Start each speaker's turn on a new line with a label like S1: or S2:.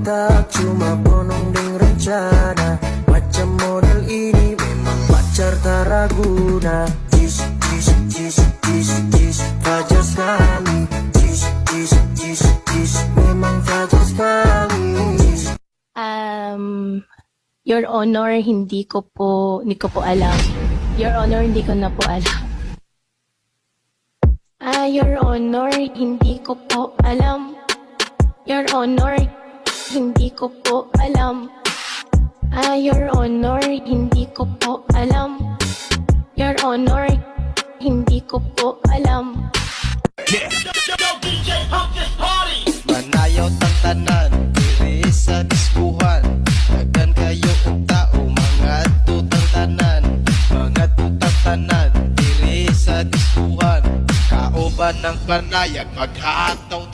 S1: tak cuma bonong ding rencana. Macam model ini memang pacar tak raguna. Jis, jis, jis, jis, jis, fajar sekali. Jis, jis, jis, jis, memang fajar sekali.
S2: Your Honor, hindi ko po alam. Your Honor, hindi ko na po alam. Your Honor, hindi ko po alam. Your Honor, hindi ko po alam. Your Honor, hindi ko po alam. Your Honor, hindi ko po alam.
S3: Manayaw tang tanan, diri sa diskuhan. Dagan kayo og tao, mga tutang tanan. Mga tutang tanan, diri sa diskuhan. Kauban ng panayag, maghataw